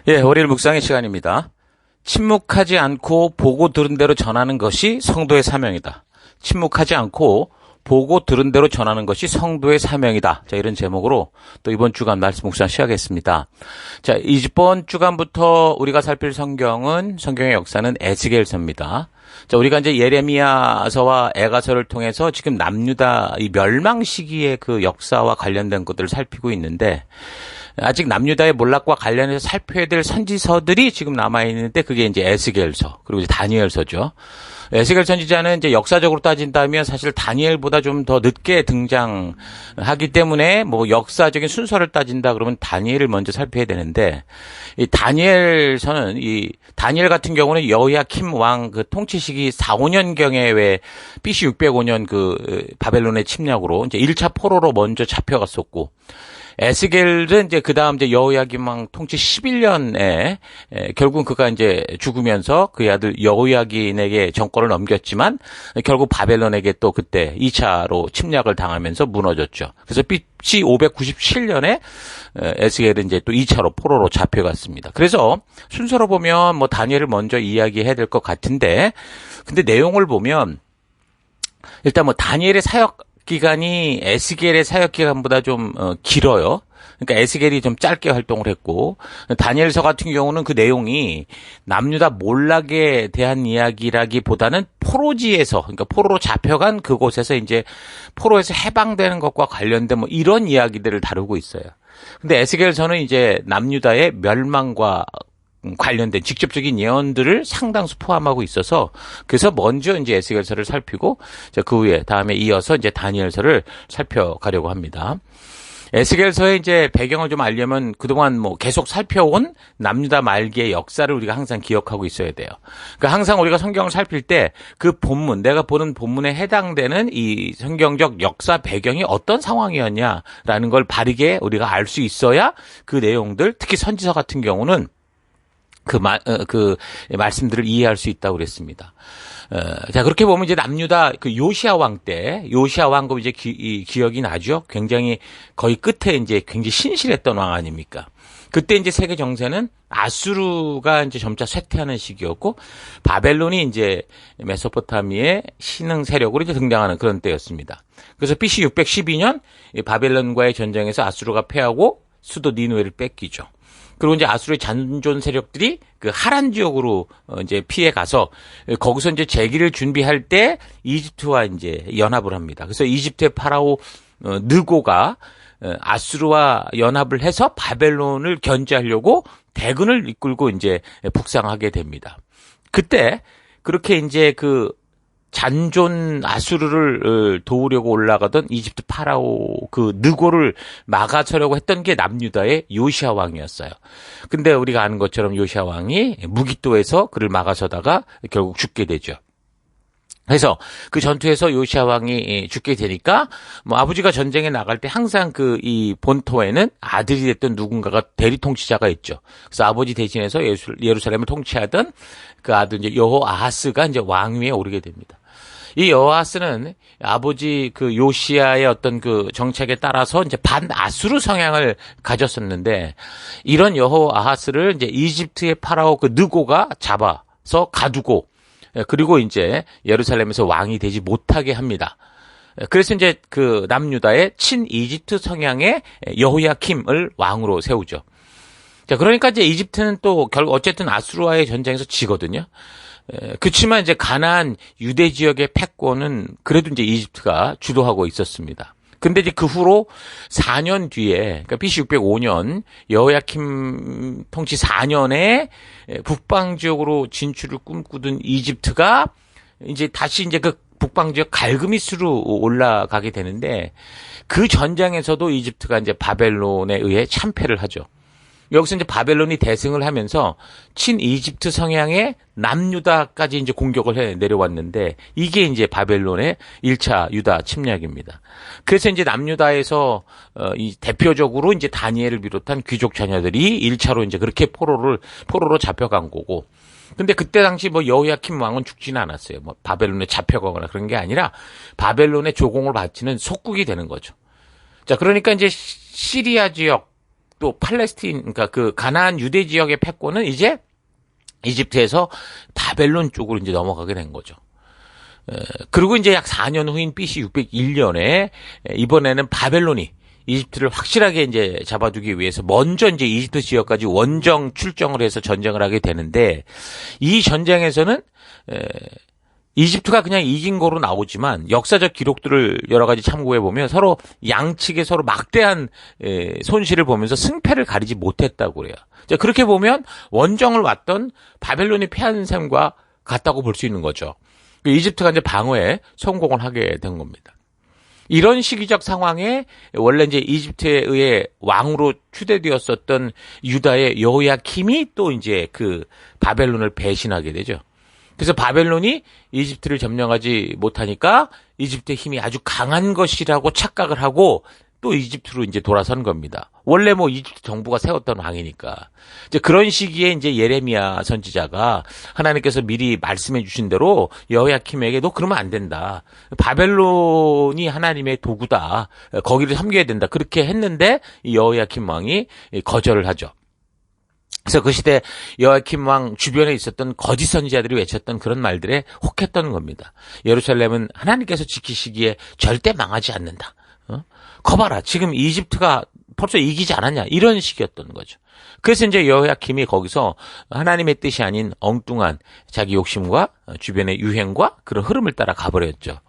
예, 월요일 묵상의 시간입니다. 침묵하지 않고 보고 들은 대로 전하는 것이 성도의 사명이다. 침묵하지 않고 보고 들은 대로 전하는 것이 성도의 사명이다. 자, 이런 제목으로 또 이번 주간 말씀 묵상 시작하겠습니다. 자, 이번 주간부터 우리가 살필 성경의 역사는 에스겔서입니다. 자, 우리가 이제 예레미야서와 에가서를 통해서 지금 남유다 이 멸망 시기의 그 역사와 관련된 것들을 살피고 있는데, 아직 남유다의 몰락과 관련해서 살펴야 될 선지서들이 지금 남아있는데, 그게 이제 에스겔서, 그리고 이제 다니엘서죠. 에스겔 선지자는 이제 역사적으로 따진다면 사실 다니엘보다 좀 더 늦게 등장하기 때문에 뭐 역사적인 순서를 따진다 그러면 다니엘을 먼저 살펴야 되는데, 이 다니엘서는 이 다니엘 같은 경우는 여호야킴 왕 그 통치 시기 4, 5년경에 왜 BC 605년 그 바벨론의 침략으로 이제 1차 포로로 먼저 잡혀갔었고, 에스겔은 이제 그 다음 이제 여호야김 왕 통치 11년에 결국 그가 이제 죽으면서 그의 아들 여호야긴에게 정권을 넘겼지만 결국 바벨론에게 또 그때 2차로 침략을 당하면서 무너졌죠. 그래서 BC 597년에 에스겔은 이제 또 2차로 포로로 잡혀갔습니다. 그래서 순서로 보면 뭐 다니엘을 먼저 이야기해야 될 것 같은데, 근데 내용을 보면 일단 뭐 다니엘의 사역 기간이 에스겔의 사역 기간보다 좀 길어요. 그러니까 에스겔이 좀 짧게 활동을 했고, 다니엘서 같은 경우는 그 내용이 남유다 몰락에 대한 이야기라기보다는 포로지에서, 그러니까 포로로 잡혀간 그곳에서 이제 포로에서 해방되는 것과 관련된 뭐 이런 이야기들을 다루고 있어요. 근데 에스겔서는 이제 남유다의 멸망과 관련된 직접적인 예언들을 상당수 포함하고 있어서, 그래서 먼저 이제 에스겔서를 살피고 그 후에 다음에 이어서 이제 다니엘서를 살펴가려고 합니다. 에스겔서의 이제 배경을 좀 알려면 그동안 뭐 계속 살펴온 남유다 말기의 역사를 우리가 항상 기억하고 있어야 돼요. 그러니까 항상 우리가 성경을 살필 때 그 본문, 내가 보는 본문에 해당되는 이 성경적 역사 배경이 어떤 상황이었냐라는 걸 바르게 우리가 알 수 있어야 그 내용들, 특히 선지서 같은 경우는 그 말씀들을 이해할 수 있다고 그랬습니다. 자, 그렇게 보면 이제 남유다 그 요시야 왕 때, 요시야 왕국 이제 기억이 나죠? 굉장히 거의 끝에 이제 굉장히 신실했던 왕 아닙니까? 그때 이제 세계 정세는 아수르가 이제 점차 쇠퇴하는 시기였고, 바벨론이 이제 메소포타미아의 신흥 세력으로 이제 등장하는 그런 때였습니다. 그래서 BC 612년 바벨론과의 전쟁에서 아수르가 패하고 수도 니누에를 뺏기죠. 그리고 이제 아수르의 잔존 세력들이 그 하란 지역으로 이제 피해 가서 거기서 이제 재기를 준비할 때 이집트와 이제 연합을 합니다. 그래서 이집트의 파라오 느고가 아수르와 연합을 해서 바벨론을 견제하려고 대군을 이끌고 이제 북상하게 됩니다. 그때 그렇게 이제 그 잔존 아수르를 도우려고 올라가던 이집트 파라오 그 느고를 막아서려고 했던 게 남유다의 요시야 왕이었어요. 근데 우리가 아는 것처럼 요시야 왕이 무기또에서 그를 막아서다가 결국 죽게 되죠. 그래서 그 전투에서 요시야 왕이 죽게 되니까 뭐 아버지가 전쟁에 나갈 때 항상 그 이 본토에는 아들이 됐던 누군가가 대리 통치자가 있죠. 그래서 아버지 대신해서 예루살렘을 통치하던 그 아들 이제 여호아하스가 이제 왕위에 오르게 됩니다. 이 여호아하스는 아버지 그 요시야의 어떤 그 정책에 따라서 이제 반아수르 성향을 가졌었는데, 이런 여호아하스를 이제 이집트의 파라오 그 느고가 잡아서 가두고, 그리고 이제 예루살렘에서 왕이 되지 못하게 합니다. 그래서 이제 그 남유다의 친 이집트 성향의 여호야킴을 왕으로 세우죠. 자, 그러니까 이제 이집트는 또 결국 어쨌든 아수르와의 전쟁에서 지거든요. 그렇지만 이제 가나안 유대 지역의 패권은 그래도 이제 이집트가 주도하고 있었습니다. 근데 이제 그 후로 4년 뒤에, 그러니까 BC 605년 여호야킴 통치 4년에 북방 지역으로 진출을 꿈꾸던 이집트가 이제 다시 이제 그 북방 지역 갈그미스로 올라가게 되는데, 그 전장에서도 이집트가 이제 바벨론에 의해 참패를 하죠. 여기서 이제 바벨론이 대승을 하면서 친 이집트 성향의 남유다까지 이제 공격을 해 내려왔는데, 이게 이제 바벨론의 1차 유다 침략입니다. 그래서 이제 남유다에서 이 대표적으로 이제 다니엘을 비롯한 귀족 자녀들이 1차로 이제 그렇게 포로로 잡혀간 거고, 근데 그때 당시 뭐 여호야킴 왕은 죽지는 않았어요. 뭐 바벨론에 잡혀가거나 그런 게 아니라 바벨론의 조공을 바치는 속국이 되는 거죠. 자, 그러니까 이제 시리아 지역, 또 팔레스틴, 그러니까 그 가나안 유대 지역의 패권은 이제 이집트에서 바벨론 쪽으로 이제 넘어가게 된 거죠. 그리고 이제 약 4년 후인 BC 601년에 이번에는 바벨론이 이집트를 확실하게 이제 잡아두기 위해서 먼저 이제 이집트 지역까지 원정 출정을 해서 전쟁을 하게 되는데, 이 전쟁에서는 이집트가 그냥 이긴 거로 나오지만 역사적 기록들을 여러 가지 참고해 보면 서로 양측에 서로 막대한 손실을 보면서 승패를 가리지 못했다고 그래요. 자, 그렇게 보면 원정을 왔던 바벨론이 패한 셈과 같다고 볼 수 있는 거죠. 이집트가 이제 방어에 성공을 하게 된 겁니다. 이런 시기적 상황에 원래 이제 이집트에 의해 왕으로 추대되었었던 유다의 여호야킴이 또 이제 그 바벨론을 배신하게 되죠. 그래서 바벨론이 이집트를 점령하지 못하니까 이집트의 힘이 아주 강한 것이라고 착각을 하고 또 이집트로 이제 돌아선 겁니다. 원래 뭐 이집트 정부가 세웠던 왕이니까. 이제 그런 시기에 이제 예레미야 선지자가 하나님께서 미리 말씀해 주신 대로 여호야킴에게 너 그러면 안 된다. 바벨론이 하나님의 도구다. 거기를 섬겨야 된다. 그렇게 했는데 이 여호야킴 왕이 거절을 하죠. 그래서 그 시대 여호야킴 왕 주변에 있었던 거짓 선지자들이 외쳤던 그런 말들에 혹했던 겁니다. 예루살렘은 하나님께서 지키시기에 절대 망하지 않는다. 거봐라, 지금 이집트가 벌써 이기지 않았냐, 이런 식이었던 거죠. 그래서 이제 여호야킴이 거기서 하나님의 뜻이 아닌 엉뚱한 자기 욕심과 주변의 유행과 그런 흐름을 따라 가버렸죠.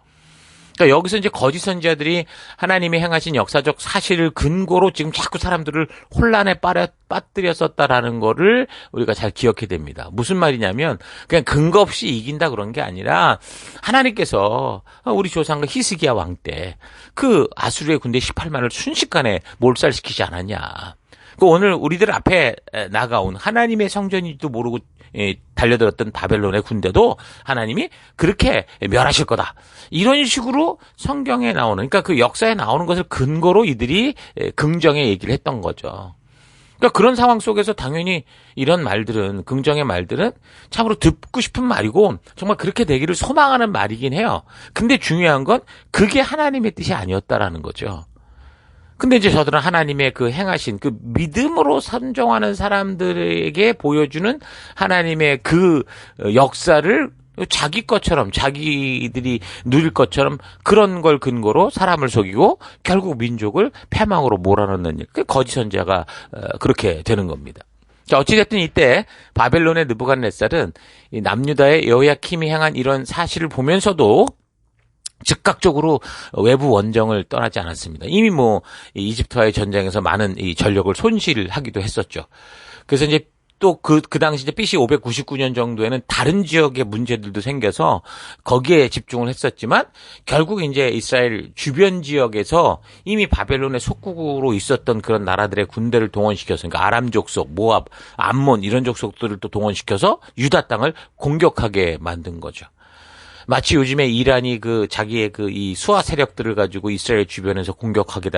그러니까 여기서 이제 거짓 선지자들이 하나님이 행하신 역사적 사실을 근거로 지금 자꾸 사람들을 혼란에 빠뜨렸었다라는 거를 우리가 잘 기억해야 됩니다. 무슨 말이냐면 그냥 근거 없이 이긴다 그런 게 아니라 하나님께서 우리 조상과 히스기야 왕 때 그 아수르의 군대 18만을 순식간에 몰살시키지 않았냐. 오늘 우리들 앞에 나가온 하나님의 성전인지도 모르고 달려들었던 바벨론의 군대도 하나님이 그렇게 멸하실 거다. 이런 식으로 성경에 나오는, 그러니까 그 역사에 나오는 것을 근거로 이들이 긍정의 얘기를 했던 거죠. 그러니까 그런 상황 속에서 당연히 이런 말들은, 긍정의 말들은 참으로 듣고 싶은 말이고 정말 그렇게 되기를 소망하는 말이긴 해요. 근데 중요한 건 그게 하나님의 뜻이 아니었다라는 거죠. 근데 이제 저들은 하나님의 그 행하신 그 믿음으로 선정하는 사람들에게 보여주는 하나님의 그 역사를 자기 것처럼, 자기들이 누릴 것처럼 그런 걸 근거로 사람을 속이고 결국 민족을 패망으로 몰아넣는 일. 그 거짓 선지자가 그렇게 되는 겁니다. 자, 어찌됐든 이때 바벨론의 느부갓네살은 이 남유다의 여호야킴이 행한 이런 사실을 보면서도 즉각적으로 외부 원정을 떠나지 않았습니다. 이미 뭐 이집트와의 전쟁에서 많은 이 전력을 손실하기도 했었죠. 그래서 이제 또 그 당시 이제 BC 599년 정도에는 다른 지역의 문제들도 생겨서 거기에 집중을 했었지만 결국 이제 이스라엘 주변 지역에서 이미 바벨론의 속국으로 있었던 그런 나라들의 군대를 동원시켜서, 그러니까 아람 족속, 모압, 암몬 이런 족속들을 또 동원시켜서 유다 땅을 공격하게 만든 거죠. 마치 요즘에 이란이 그 자기의 그 이 수하 세력들을 가지고 이스라엘 주변에서 공격하게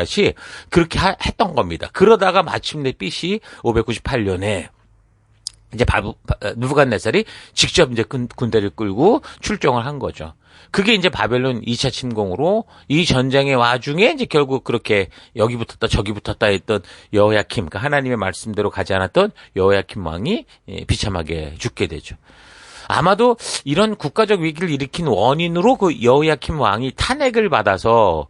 그렇게 했던 겁니다. 그러다가 마침내 BC 598년에 이제 느부갓네살이 직접 이제 군대를 끌고 출정을 한 거죠. 그게 이제 바벨론 2차 침공으로 이 전쟁의 와중에 이제 결국 그렇게 여기 붙었다 저기 붙었다 했던 여호야킴, 그러니까 하나님의 말씀대로 가지 않았던 여호야킴 왕이 비참하게 죽게 되죠. 아마도 이런 국가적 위기를 일으킨 원인으로 그 여호야킴 왕이 탄핵을 받아서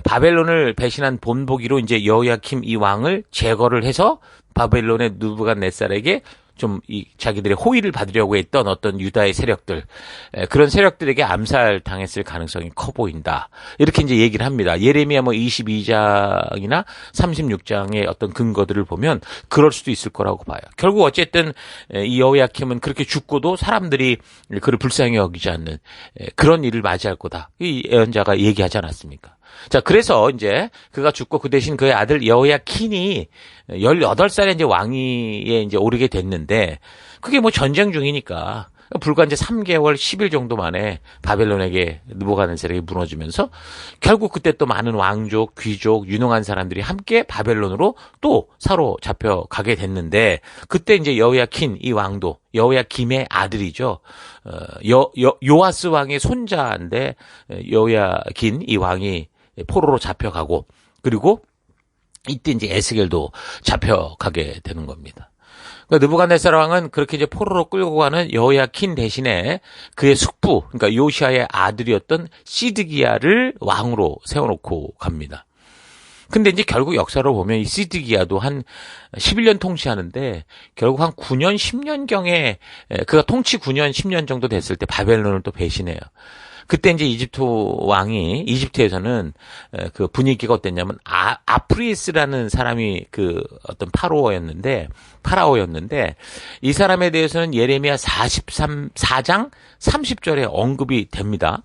바벨론을 배신한 본보기로 이제 여호야킴 이 왕을 제거를 해서 바벨론의 느부갓네살에게 좀 이 자기들의 호의를 받으려고 했던 어떤 유다의 세력들, 그런 세력들에게 암살 당했을 가능성이 커 보인다. 이렇게 이제 얘기를 합니다. 예레미야 뭐 22장이나 36장의 어떤 근거들을 보면 그럴 수도 있을 거라고 봐요. 결국 어쨌든 이 여호야킴은 그렇게 죽고도 사람들이 그를 불쌍히 여기지 않는 그런 일을 맞이할 거다. 이 예언자가 얘기하지 않았습니까? 자, 그래서 이제 그가 죽고 그 대신 그의 아들 여호야킨이 18살에 이제 왕위에 이제 오르게 됐는데, 그게 뭐 전쟁 중이니까 불과 이제 3개월 10일 정도 만에 바벨론에게 느부갓네살에게 무너지면서 결국 그때 또 많은 왕족, 귀족, 유능한 사람들이 함께 바벨론으로 또 사로잡혀 가게 됐는데, 그때 이제 여호야킨 이 왕도 여호야김의 아들이죠. 요아스 왕의 손자인데 여호야킨 이 왕이 포로로 잡혀가고, 그리고 이때 이제 에스겔도 잡혀가게 되는 겁니다. 그러니까 느부갓네살 왕은 그렇게 이제 포로로 끌고 가는 여호야킨 대신에 그의 숙부, 그러니까 요시아의 아들이었던 시드기야를 왕으로 세워놓고 갑니다. 근데 이제 결국 역사로 보면 이 시드기야도 한 11년 통치하는데 결국 한 9년, 10년경에 그가 통치 9년, 10년 정도 됐을 때 바벨론을 또 배신해요. 그때 이제 이집트 왕이 이집트에서는 그 분위기가 어땠냐면 아프리스라는 사람이 그 어떤 파라오였는데 이 사람에 대해서는 예레미야 4장 30절에 언급이 됩니다.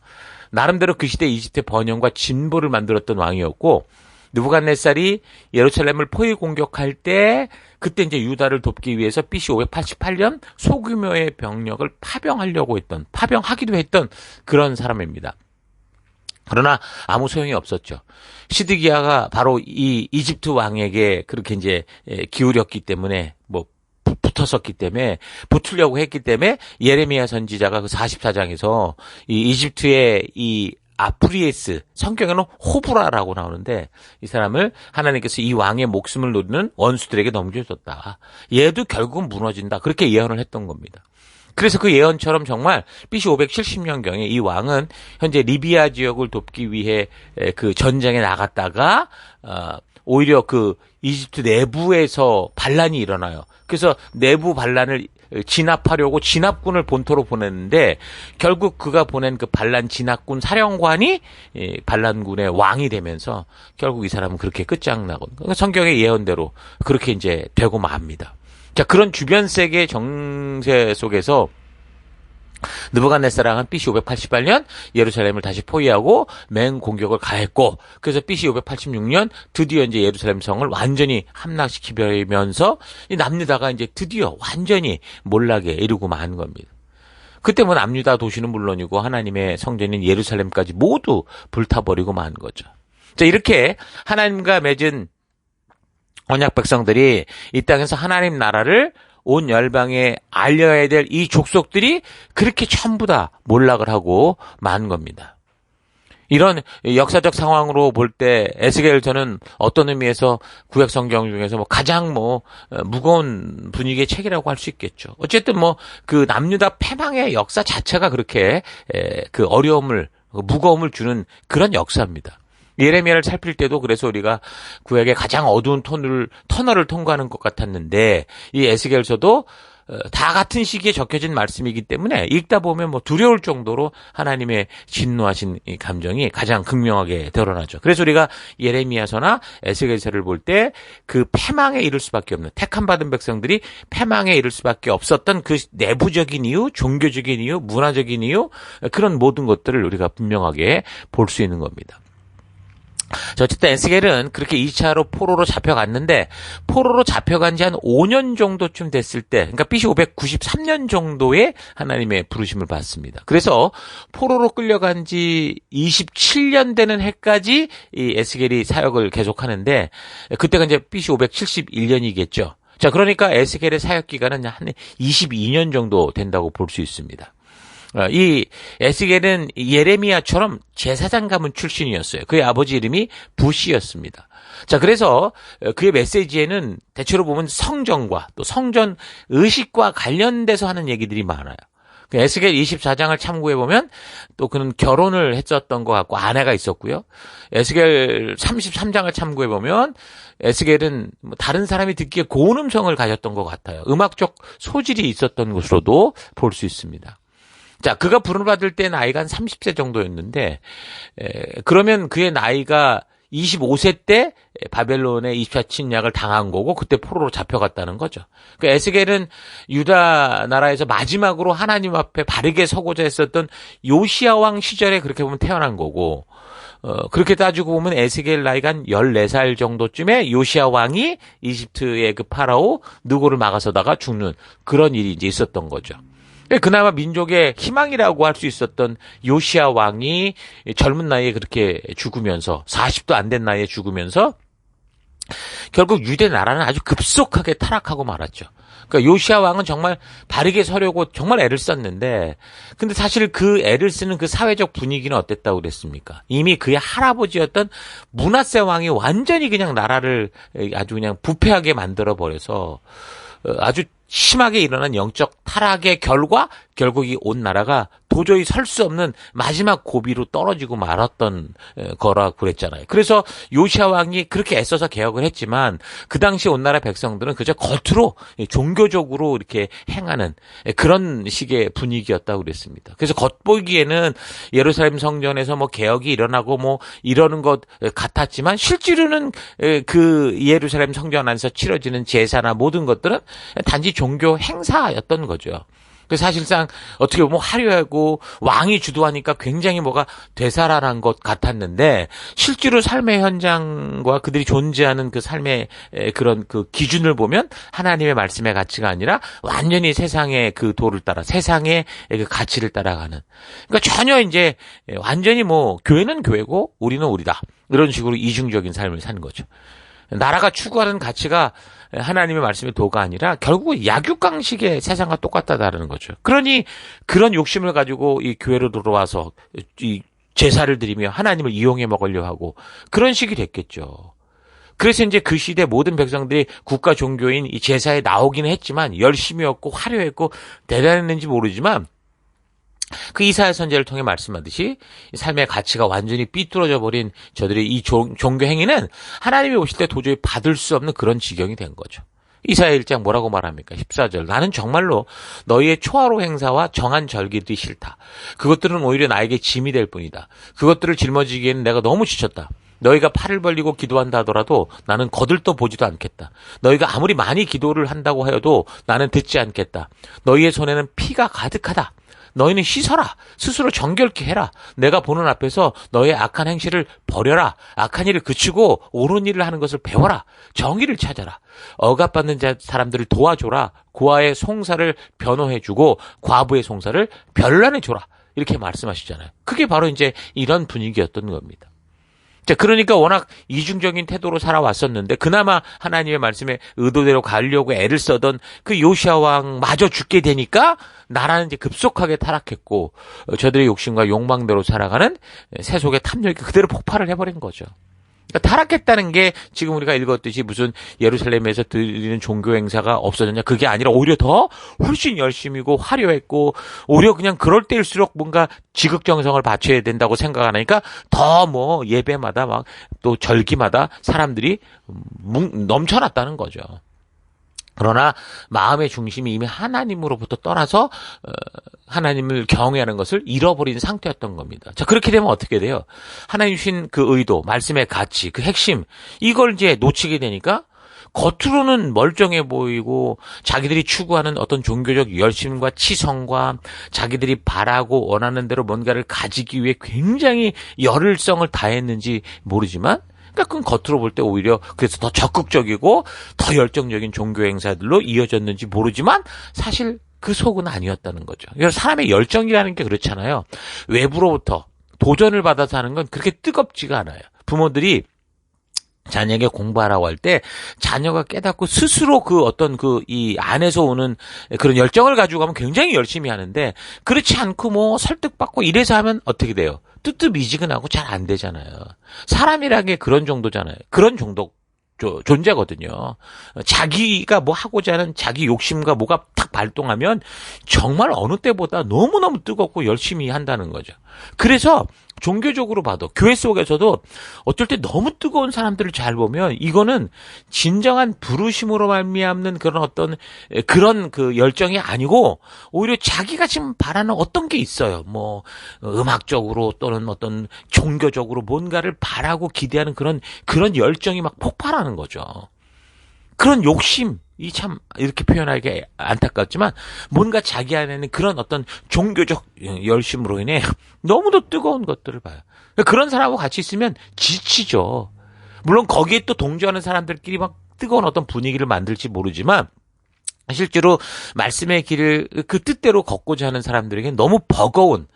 나름대로 그 시대 이집트의 번영과 진보를 만들었던 왕이었고 느부갓네살이 예루살렘을 포위 공격할 때 그때 이제 유다를 돕기 위해서 BC 588년 소규모의 병력을 파병하기도 했던 그런 사람입니다. 그러나 아무 소용이 없었죠. 시드기야가 바로 이 이집트 왕에게 그렇게 이제 기울였기 때문에 붙었었기 때문에 붙으려고 했기 때문에 예레미야 선지자가 그 44장에서 이 이집트의 이 아프리에스, 성경에는 호브라라고 나오는데 이 사람을 하나님께서 이 왕의 목숨을 노리는 원수들에게 넘겨줬다. 얘도 결국은 무너진다. 그렇게 예언을 했던 겁니다. 그래서 그 예언처럼 정말 BC 570년경에 이 왕은 현재 리비아 지역을 돕기 위해 그 전쟁에 나갔다가 오히려 그 이집트 내부에서 반란이 일어나요. 그래서 내부 반란을 진압하려고 진압군을 본토로 보냈는데 결국 그가 보낸 그 반란 진압군 사령관이 반란군의 왕이 되면서 결국 이 사람은 그렇게 끝장나고 그러니까 성경의 예언대로 그렇게 이제 되고 맙니다. 자, 그런 주변 세계 정세 속에서 느부갓네살 왕은 BC 588년 예루살렘을 다시 포위하고 맹공격을 가했고 그래서 BC 586년 드디어 이제 예루살렘 성을 완전히 함락시키면서 이 남유다가 이제 드디어 완전히 몰락에 이르고 만 겁니다. 그때 뭐 남유다 도시는 물론이고 하나님의 성전인 예루살렘까지 모두 불타버리고 만 거죠. 자, 이렇게 하나님과 맺은 언약 백성들이 이 땅에서 하나님 나라를 온 열방에 알려야 될 이 족속들이 그렇게 전부 다 몰락을 하고 만 겁니다. 이런 역사적 상황으로 볼 때 에스겔서는 어떤 의미에서 구약 성경 중에서 가장 무거운 분위기의 책이라고 할 수 있겠죠. 어쨌든 그 남유다 패망의 역사 자체가 그렇게 그 무거움을 주는 그런 역사입니다. 예레미야를 살필 때도 그래서 우리가 구약의 가장 어두운 터널을 통과하는 것 같았는데 이 에스겔서도 다 같은 시기에 적혀진 말씀이기 때문에 읽다 보면 두려울 정도로 하나님의 진노하신 이 감정이 가장 극명하게 드러나죠. 그래서 우리가 예레미야서나 에스겔서를 볼 때 그 패망에 이를 수밖에 없는 택함 받은 백성들이 패망에 이를 수밖에 없었던 그 내부적인 이유, 종교적인 이유, 문화적인 이유 그런 모든 것들을 우리가 분명하게 볼 수 있는 겁니다. 자, 어쨌든 에스겔은 그렇게 2차로 포로로 잡혀갔는데 포로로 잡혀간 지 한 5년 정도쯤 됐을 때 그러니까 BC 593년 정도에 하나님의 부르심을 받습니다. 그래서 포로로 끌려간 지 27년 되는 해까지 이 에스겔이 사역을 계속하는데 그때가 이제 BC 571년이겠죠. 자, 그러니까 에스겔의 사역 기간은 한 22년 정도 된다고 볼 수 있습니다. 이 에스겔은 예레미야처럼 제사장 가문 출신이었어요. 그의 아버지 이름이 부시였습니다. 자, 그래서 그의 메시지에는 대체로 보면 성전과 또 성전 의식과 관련돼서 하는 얘기들이 많아요. 에스겔 24장을 참고해보면 또 그는 결혼을 했었던 것 같고 아내가 있었고요. 에스겔 33장을 참고해보면 에스겔은 다른 사람이 듣기에 고운 음성을 가졌던 것 같아요. 음악적 소질이 있었던 것으로도 볼 수 있습니다. 자, 그가 부름을 받을 때 나이가 한 30세 정도였는데, 그러면 그의 나이가 25세 때 바벨론의 24 침략을 당한 거고, 그때 포로로 잡혀갔다는 거죠. 그러니까 에스겔은 유다 나라에서 마지막으로 하나님 앞에 바르게 서고자 했었던 요시야 왕 시절에 그렇게 보면 태어난 거고, 그렇게 따지고 보면 에스겔 나이가 한 14살 정도쯤에 요시야 왕이 이집트의 그 파라오 느고를 막아서다가 죽는 그런 일이 이제 있었던 거죠. 그나마 민족의 희망이라고 할 수 있었던 요시야 왕이 젊은 나이에 그렇게 죽으면서 40도 안 된 나이에 죽으면서 결국 유대 나라는 아주 급속하게 타락하고 말았죠. 그러니까 요시야 왕은 정말 바르게 서려고 정말 애를 썼는데, 근데 사실 그 애를 쓰는 그 사회적 분위기는 어땠다고 그랬습니까? 이미 그의 할아버지였던 므낫세 왕이 완전히 그냥 나라를 아주 그냥 부패하게 만들어 버려서 아주 심하게 일어난 영적 타락의 결과 결국 이 온 나라가 도저히 설 수 없는 마지막 고비로 떨어지고 말았던 거라고 그랬잖아요. 그래서 요시야 왕이 그렇게 애써서 개혁을 했지만 그 당시 온 나라 백성들은 그저 겉으로 종교적으로 이렇게 행하는 그런 식의 분위기였다고 그랬습니다. 그래서 겉보기에는 예루살렘 성전에서 뭐 개혁이 일어나고 뭐 이러는 것 같았지만 실제로는 그 예루살렘 성전 안에서 치러지는 제사나 모든 것들은 단지 종교 행사였던 거죠. 사실상 어떻게 보면 화려하고 왕이 주도하니까 굉장히 뭐가 되살아난 것 같았는데 실제로 삶의 현장과 그들이 존재하는 그 삶의 그런 그 기준을 보면 하나님의 말씀의 가치가 아니라 완전히 세상의 그 도를 따라 세상의 그 가치를 따라가는, 그러니까 전혀 이제 완전히 뭐 교회는 교회고 우리는 우리다 이런 식으로 이중적인 삶을 사는 거죠. 나라가 추구하는 가치가 하나님의 말씀의 도가 아니라 결국 약육강식의 세상과 똑같다라는 거죠. 그러니 그런 욕심을 가지고 이 교회로 들어와서 이 제사를 드리며 하나님을 이용해 먹으려 하고 그런 식이 됐겠죠. 그래서 이제 그 시대 모든 백성들이 국가 종교인 이 제사에 나오기는 했지만 열심히였고 화려했고 대단했는지 모르지만 그 이사야 선지자를 통해 말씀하듯이 삶의 가치가 완전히 삐뚤어져 버린 저들의 이 종교 행위는 하나님이 오실 때 도저히 받을 수 없는 그런 지경이 된 거죠. 이사야 1장 뭐라고 말합니까? 14절. 나는 정말로 너희의 초하루 행사와 정한 절기들이 싫다. 그것들은 오히려 나에게 짐이 될 뿐이다. 그것들을 짊어지기에는 내가 너무 지쳤다. 너희가 팔을 벌리고 기도한다 하더라도 나는 거들떠 보지도 않겠다. 너희가 아무리 많이 기도를 한다고 하여도 나는 듣지 않겠다. 너희의 손에는 피가 가득하다. 너희는 씻어라. 스스로 정결케 해라. 내가 보는 앞에서 너의 악한 행실을 버려라. 악한 일을 그치고 옳은 일을 하는 것을 배워라. 정의를 찾아라. 억압받는 사람들을 도와줘라. 고아의 송사를 변호해주고 과부의 송사를 변란해줘라. 이렇게 말씀하시잖아요. 그게 바로 이제 이런 분위기였던 겁니다. 자, 그러니까 워낙 이중적인 태도로 살아왔었는데 그나마 하나님의 말씀에 의도대로 가려고 애를 써던 그 요시야 왕마저 죽게 되니까 나라는 이제 급속하게 타락했고 저들의 욕심과 욕망대로 살아가는 세속의 탐욕이 그대로 폭발을 해버린 거죠. 그러니까 타락했다는 게 지금 우리가 읽었듯이 무슨 예루살렘에서 드리는 종교 행사가 없어졌냐, 그게 아니라 오히려 더 훨씬 열심이고 화려했고 오히려 그냥 그럴 때일수록 뭔가 지극정성을 바쳐야 된다고 생각하니까 더 뭐 예배마다 막 또 절기마다 사람들이 넘쳐났다는 거죠. 그러나 마음의 중심이 이미 하나님으로부터 떠나서 하나님을 경외하는 것을 잃어버린 상태였던 겁니다. 자, 그렇게 되면 어떻게 돼요? 하나님 주신 그 의도, 말씀의 가치, 그 핵심, 이걸 이제 놓치게 되니까 겉으로는 멀쩡해 보이고 자기들이 추구하는 어떤 종교적 열심과 치성과 자기들이 바라고 원하는 대로 뭔가를 가지기 위해 굉장히 열을성을 다했는지 모르지만, 그러니까 그건 겉으로 볼 때 오히려 그래서 더 적극적이고 더 열정적인 종교 행사들로 이어졌는지 모르지만 사실 그 속은 아니었다는 거죠. 그래서 사람의 열정이라는 게 그렇잖아요. 외부로부터 도전을 받아서 하는 건 그렇게 뜨겁지가 않아요. 부모들이 자녀에게 공부하라고 할 때 자녀가 깨닫고 스스로 그 어떤 그 이 안에서 오는 그런 열정을 가지고 가면 굉장히 열심히 하는데, 그렇지 않고 뭐 설득받고 이래서 하면 어떻게 돼요? 뜨뜻미지근하고 잘 안 되잖아요. 사람이라는 게 그런 정도잖아요. 그런 정도 존재거든요. 자기가 뭐 하고자 하는 자기 욕심과 뭐가 탁 발동하면 정말 어느 때보다 너무너무 뜨겁고 열심히 한다는 거죠. 그래서 종교적으로 봐도 교회 속에서도 어떨 때 너무 뜨거운 사람들을 잘 보면 이거는 진정한 부르심으로 말미암는 그런 어떤 그런 그 열정이 아니고 오히려 자기가 지금 바라는 어떤 게 있어요. 뭐 음악적으로 또는 어떤 종교적으로 뭔가를 바라고 기대하는 그런 열정이 막 폭발하는 거죠. 그런 욕심, 이 참 이렇게 표현하기 안타깝지만 뭔가 자기 안에는 그런 어떤 종교적 열심으로 인해 너무도 뜨거운 것들을 봐요. 그런 사람하고 같이 있으면 지치죠. 물론 거기에 또 동조하는 사람들끼리 막 뜨거운 어떤 분위기를 만들지 모르지만 실제로 말씀의 길을 그 뜻대로 걷고자 하는 사람들에게 너무 버거운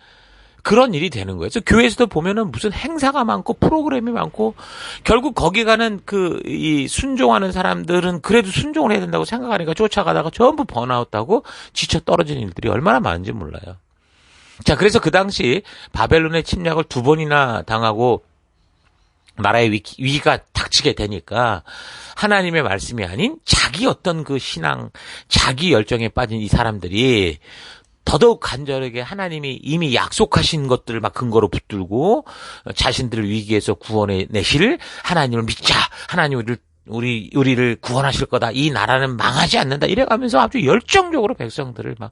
그런 일이 되는 거예요. 그래서 교회에서도 보면은 무슨 행사가 많고 프로그램이 많고 결국 거기 가는 이 순종하는 사람들은 그래도 순종을 해야 된다고 생각하니까 쫓아가다가 전부 번아웃하고 지쳐 떨어진 일들이 얼마나 많은지 몰라요. 자, 그래서 그 당시 바벨론의 침략을 2번이나 당하고 나라의 위기가 닥치게 되니까 하나님의 말씀이 아닌 자기 어떤 그 신앙, 자기 열정에 빠진 이 사람들이 더더욱 간절하게 하나님이 이미 약속하신 것들을 막 근거로 붙들고 자신들을 위기에서 구원해 내실 하나님을 믿자. 하나님 우리를 구원하실 거다. 이 나라는 망하지 않는다. 이래가면서 아주 열정적으로 백성들을 막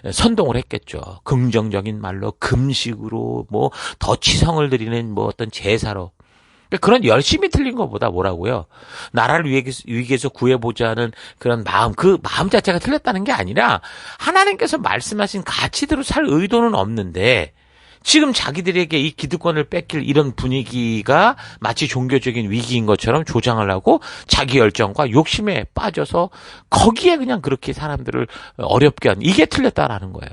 선동을 했겠죠. 긍정적인 말로, 금식으로, 뭐 더 치성을 드리는 뭐 어떤 제사로. 그런 열심히 틀린 것보다 뭐라고요? 나라를 위기에서 구해보자는 그런 마음, 그 마음 자체가 틀렸다는 게 아니라 하나님께서 말씀하신 가치대로 살 의도는 없는데 지금 자기들에게 이 기득권을 뺏길 이런 분위기가 마치 종교적인 위기인 것처럼 조장을 하고 자기 열정과 욕심에 빠져서 거기에 그냥 그렇게 사람들을 어렵게 하는 이게 틀렸다라는 거예요.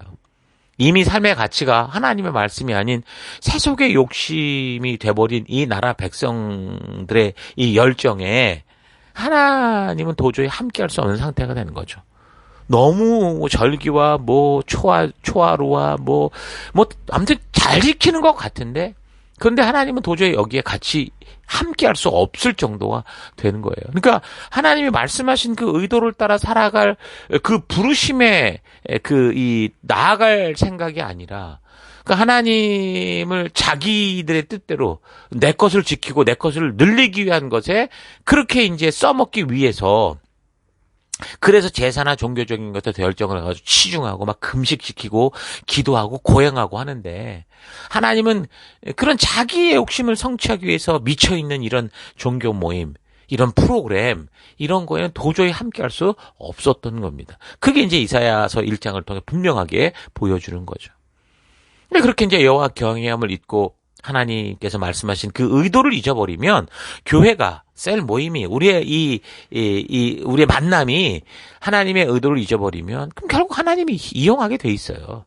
이미 삶의 가치가 하나님의 말씀이 아닌 세속의 욕심이 돼버린 이 나라 백성들의 이 열정에 하나님은 도저히 함께할 수 없는 상태가 되는 거죠. 너무 절기와 뭐 초하루와 뭐 아무튼 잘 지키는 것 같은데 그런데 하나님은 도저히 여기에 같이 함께할 수 없을 정도가 되는 거예요. 그러니까 하나님이 말씀하신 그 의도를 따라 살아갈 그 부르심에 나아갈 생각이 아니라 그 하나님을 자기들의 뜻대로 내 것을 지키고 내 것을 늘리기 위한 것에 그렇게 이제 써먹기 위해서 그래서 제사나 종교적인 것에 더 열정을 해가지고 치중하고 막 금식시키고 기도하고 고행하고 하는데 하나님은 그런 자기의 욕심을 성취하기 위해서 미쳐있는 이런 종교 모임, 이런 프로그램, 이런 거에는 도저히 함께할 수 없었던 겁니다. 그게 이제 이사야서 1장을 통해 분명하게 보여주는 거죠. 근데 그렇게 이제 여호와 경외함을 잊고 하나님께서 말씀하신 그 의도를 잊어버리면 교회가 셀 모임이 우리의 우리의 만남이 하나님의 의도를 잊어버리면 그럼 결국 하나님이 이용하게 돼 있어요.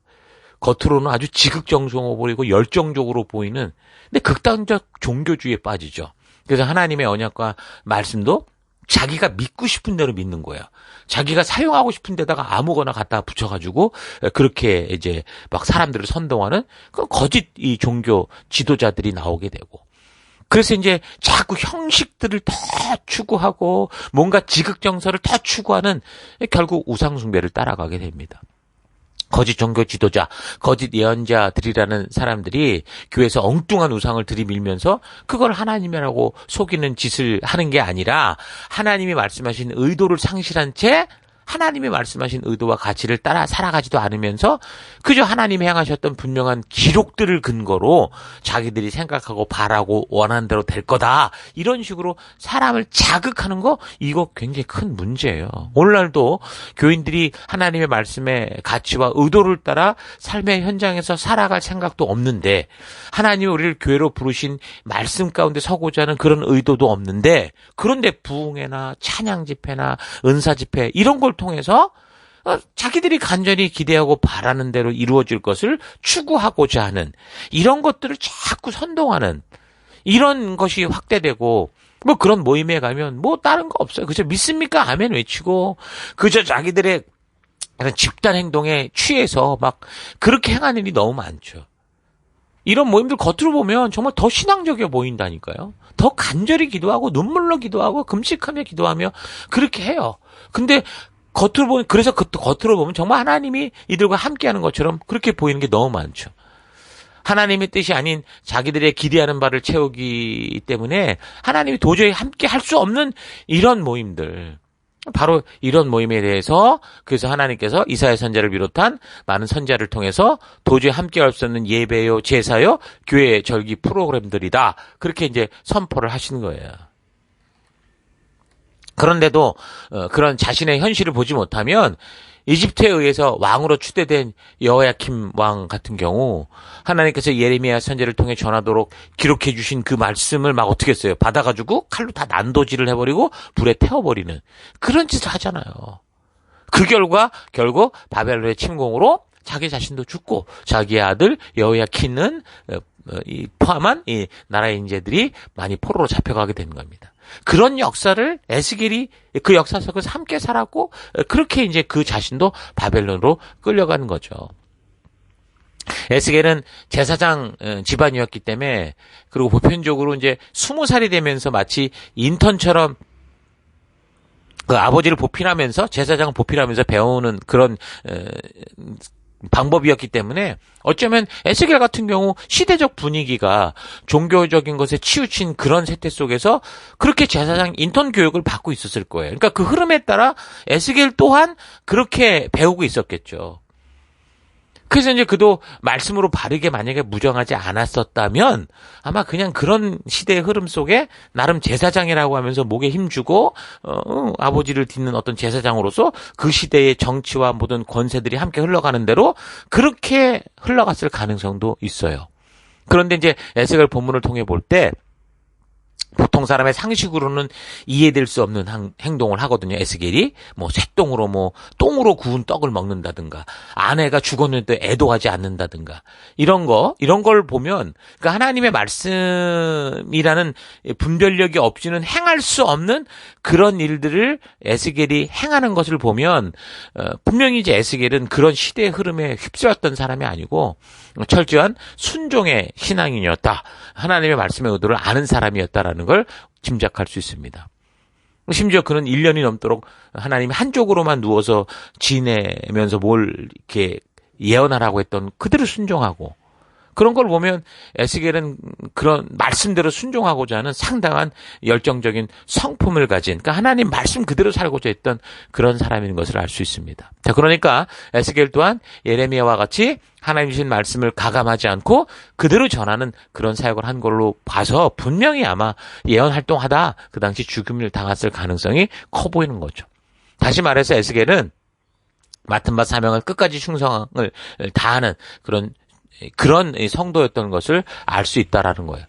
겉으로는 아주 지극정성으로 보이고 열정적으로 보이는 근데 극단적 종교주의에 빠지죠. 그래서 하나님의 언약과 말씀도 자기가 믿고 싶은 대로 믿는 거예요. 자기가 사용하고 싶은 데다가 아무거나 갖다 붙여가지고 그렇게 이제 막 사람들을 선동하는 그 거짓 이 종교 지도자들이 나오게 되고 그래서 이제 자꾸 형식들을 더 추구하고 뭔가 지극정서를 더 추구하는 결국 우상숭배를 따라가게 됩니다. 거짓 종교 지도자, 거짓 예언자들이라는 사람들이 교회에서 엉뚱한 우상을 들이밀면서 그걸 하나님이라고 속이는 짓을 하는 게 아니라 하나님이 말씀하신 의도를 상실한 채 하나님이 말씀하신 의도와 가치를 따라 살아가지도 않으면서 그저 하나님이 행하셨던 분명한 기록들을 근거로 자기들이 생각하고 바라고 원하는 대로 될 거다. 이런 식으로 사람을 자극하는 거 이거 굉장히 큰 문제예요. 오늘날도 교인들이 하나님의 말씀의 가치와 의도를 따라 삶의 현장에서 살아갈 생각도 없는데 하나님이 우리를 교회로 부르신 말씀 가운데 서고자 하는 그런 의도도 없는데 그런데 부흥회나 찬양 집회나 은사 집회 이런 걸 통해서 자기들이 간절히 기대하고 바라는 대로 이루어질 것을 추구하고자 하는 이런 것들을 자꾸 선동하는 이런 것이 확대되고 뭐 그런 모임에 가면 뭐 다른 거 없어요. 그저 믿습니까? 아멘 외치고 그저 자기들의 집단 행동에 취해서 막 그렇게 행하는 일이 너무 많죠. 이런 모임들 겉으로 보면 정말 더 신앙적이어 보인다니까요. 더 간절히 기도하고 눈물로 기도하고 금식하며 기도하며 그렇게 해요. 근데 겉으로 보면 그래서 겉으로 보면 정말 하나님이 이들과 함께하는 것처럼 그렇게 보이는 게 너무 많죠. 하나님의 뜻이 아닌 자기들의 기대하는 바를 채우기 때문에 하나님이 도저히 함께 할 수 없는 이런 모임들. 바로 이런 모임에 대해서 그래서 하나님께서 이사야 선지자를 비롯한 많은 선지자를 통해서 도저히 함께할 수 없는 예배요, 제사요, 교회 절기 프로그램들이다. 그렇게 이제 선포를 하시는 거예요. 그런데도 그런 자신의 현실을 보지 못하면 이집트에 의해서 왕으로 추대된 여호야킴 왕 같은 경우 하나님께서 예레미야 선지자를 통해 전하도록 기록해 주신 그 말씀을 막 어떻게 했어요? 받아가지고 칼로 다 난도질을 해버리고 불에 태워버리는 그런 짓을 하잖아요. 그 결과 결국 바벨론의 침공으로 자기 자신도 죽고 자기의 아들 여호야킨은 포함한 이 나라의 인재들이 많이 포로로 잡혀가게 된 겁니다. 그런 역사를 에스겔이 그 역사 속에서 함께 살았고 그렇게 이제 그 자신도 바벨론으로 끌려가는 거죠. 에스겔은 제사장 집안이었기 때문에 그리고 보편적으로 이제 20살이 되면서 마치 인턴처럼 그 아버지를 보필하면서 제사장을 보필하면서 배우는 그런 방법이었기 때문에 어쩌면 에스겔 같은 경우 시대적 분위기가 종교적인 것에 치우친 그런 세태 속에서 그렇게 제사장 인턴 교육을 받고 있었을 거예요. 그러니까 그 흐름에 따라 에스겔 또한 그렇게 배우고 있었겠죠. 그래서 이제 그도 말씀으로 바르게 만약에 무정하지 않았었다면 아마 그냥 그런 시대의 흐름 속에 나름 제사장이라고 하면서 목에 힘주고 아버지를 딛는 어떤 제사장으로서 그 시대의 정치와 모든 권세들이 함께 흘러가는 대로 그렇게 흘러갔을 가능성도 있어요. 그런데 이제 에스겔 본문을 통해 볼 때 보통 사람의 상식으로는 이해될 수 없는 행동을 하거든요. 에스겔이 뭐 쇠똥으로 똥으로 구운 떡을 먹는다든가 아내가 죽었는데 애도하지 않는다든가 이런 걸 보면 그 하나님의 말씀이라는 분별력이 없이는 행할 수 없는 그런 일들을 에스겔이 행하는 것을 보면 분명히 이제 에스겔은 그런 시대의 흐름에 휩쓸렸던 사람이 아니고 철저한 순종의 신앙인이었다. 하나님의 말씀의 의도를 아는 사람이었다라는 걸 짐작할 수 있습니다. 심지어 그는 1년이 넘도록 하나님이 한쪽으로만 누워서 지내면서 뭘 이렇게 예언하라고 했던 그대로 순종하고 그런 걸 보면 에스겔은 그런 말씀대로 순종하고자 하는 상당한 열정적인 성품을 가진 그러니까 하나님 말씀 그대로 살고자 했던 그런 사람인 것을 알 수 있습니다. 자, 그러니까 에스겔 또한 예레미야와 같이 하나님 주신 말씀을 가감하지 않고 그대로 전하는 그런 사역을 한 걸로 봐서 분명히 아마 예언 활동하다 그 당시 죽음을 당했을 가능성이 커 보이는 거죠. 다시 말해서 에스겔은 맡은 바 사명을 끝까지 충성을 다하는 그런 성도였던 것을 알 수 있다라는 거예요.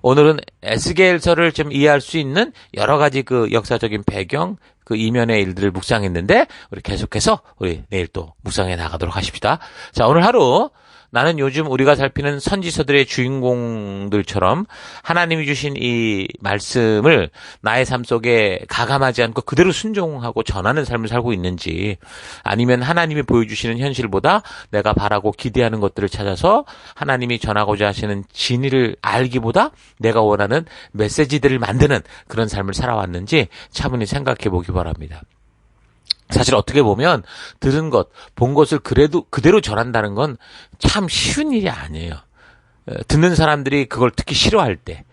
오늘은 에스겔서를 좀 이해할 수 있는 여러 가지 그 역사적인 배경, 그 이면의 일들을 묵상했는데 우리 계속해서 우리 내일 또 묵상해 나가도록 하십시다. 자, 오늘 하루 나는 요즘 우리가 살피는 선지서들의 주인공들처럼 하나님이 주신 이 말씀을 나의 삶 속에 가감하지 않고 그대로 순종하고 전하는 삶을 살고 있는지 아니면 하나님이 보여주시는 현실보다 내가 바라고 기대하는 것들을 찾아서 하나님이 전하고자 하시는 진리를 알기보다 내가 원하는 메시지들을 만드는 그런 삶을 살아왔는지 차분히 생각해 보기 바랍니다. 사실 어떻게 보면 들은 것, 본 것을 그대로 전한다는 건 참 쉬운 일이 아니에요. 듣는 사람들이 그걸 듣기 싫어할 때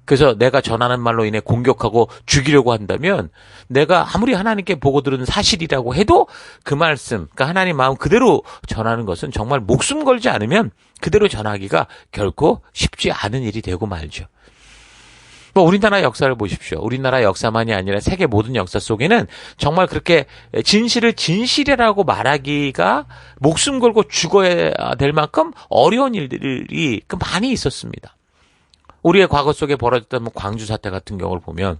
그래서 내가 전하는 말로 인해 공격하고 죽이려고 한다면 내가 아무리 하나님께 보고 들은 사실이라고 해도 그 말씀, 그러니까 하나님 마음 그대로 전하는 것은 정말 목숨 걸지 않으면 그대로 전하기가 결코 쉽지 않은 일이 되고 말죠. 우리나라 역사를 보십시오. 우리나라 역사만이 아니라 세계 모든 역사 속에는 정말 그렇게 진실을 진실이라고 말하기가 목숨 걸고 죽어야 될 만큼 어려운 일들이 많이 있었습니다. 우리의 과거 속에 벌어졌던 광주 사태 같은 경우를 보면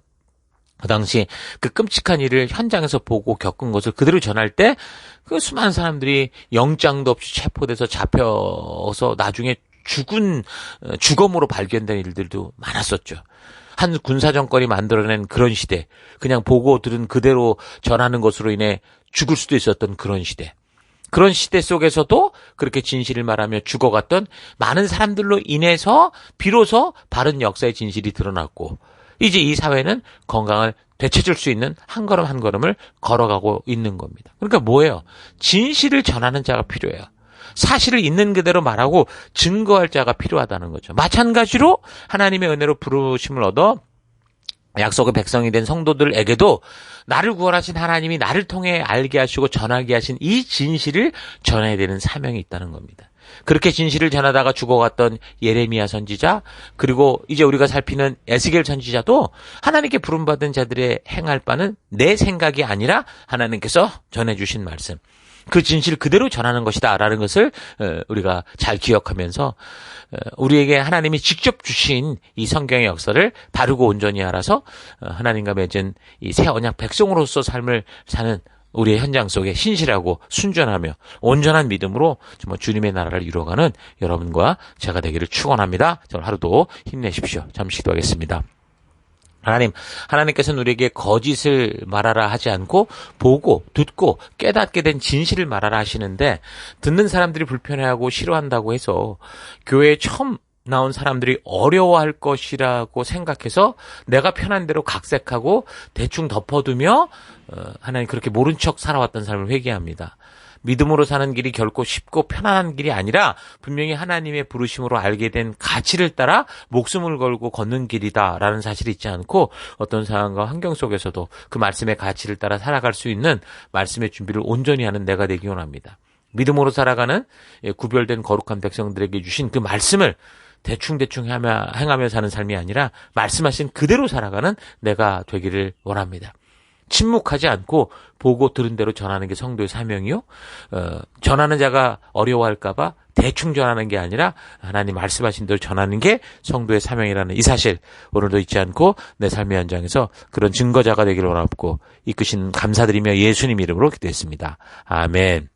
그 당시 그 끔찍한 일을 현장에서 보고 겪은 것을 그대로 전할 때 그 수많은 사람들이 영장도 없이 체포돼서 잡혀서 나중에 죽은 주검으로 발견된 일들도 많았었죠. 한 군사정권이 만들어낸 그런 시대, 그냥 보고 들은 그대로 전하는 것으로 인해 죽을 수도 있었던 그런 시대. 그런 시대 속에서도 그렇게 진실을 말하며 죽어갔던 많은 사람들로 인해서 비로소 바른 역사의 진실이 드러났고 이제 이 사회는 건강을 되찾을 수 있는 한 걸음 한 걸음을 걸어가고 있는 겁니다. 그러니까 뭐예요? 진실을 전하는 자가 필요해요. 사실을 있는 그대로 말하고 증거할 자가 필요하다는 거죠. 마찬가지로 하나님의 은혜로 부르심을 얻어 약속의 백성이 된 성도들에게도 나를 구원하신 하나님이 나를 통해 알게 하시고 전하게 하신 이 진실을 전해야 되는 사명이 있다는 겁니다. 그렇게 진실을 전하다가 죽어갔던 예레미야 선지자 그리고 이제 우리가 살피는 에스겔 선지자도 하나님께 부름받은 자들의 행할 바는 내 생각이 아니라 하나님께서 전해주신 말씀 그 진실 그대로 전하는 것이다 라는 것을 우리가 잘 기억하면서 우리에게 하나님이 직접 주신 이 성경의 역사를 바르고 온전히 알아서 하나님과 맺은 이 새 언약 백성으로서 삶을 사는 우리의 현장 속에 신실하고 순전하며 온전한 믿음으로 정말 주님의 나라를 이루어가는 여러분과 제가 되기를 축원합니다. 오늘 하루도 힘내십시오. 잠시 기도하겠습니다. 하나님께서는 우리에게 거짓을 말하라 하지 않고 보고 듣고 깨닫게 된 진실을 말하라 하시는데, 듣는 사람들이 불편해하고 싫어한다고 해서 교회에 처음 나온 사람들이 어려워할 것이라고 생각해서 내가 편한 대로 각색하고 대충 덮어두며 하나님 그렇게 모른 척 살아왔던 삶을 회개합니다. 믿음으로 사는 길이 결코 쉽고 편안한 길이 아니라 분명히 하나님의 부르심으로 알게 된 가치를 따라 목숨을 걸고 걷는 길이다라는 사실이 있지 않고, 어떤 상황과 환경 속에서도 그 말씀의 가치를 따라 살아갈 수 있는 말씀의 준비를 온전히 하는 내가 되기 원합니다. 믿음으로 살아가는 구별된 거룩한 백성들에게 주신 그 말씀을 대충 행하며 사는 삶이 아니라 말씀하신 그대로 살아가는 내가 되기를 원합니다. 침묵하지 않고 보고 들은 대로 전하는 게 성도의 사명이요. 전하는 자가 어려워할까봐 대충 전하는 게 아니라 하나님 말씀하신 대로 전하는 게 성도의 사명이라는 이 사실, 오늘도 잊지 않고 내 삶의 현장에서 그런 증거자가 되기를 원하고 이끄신 감사드리며 예수님 이름으로 기도했습니다. 아멘.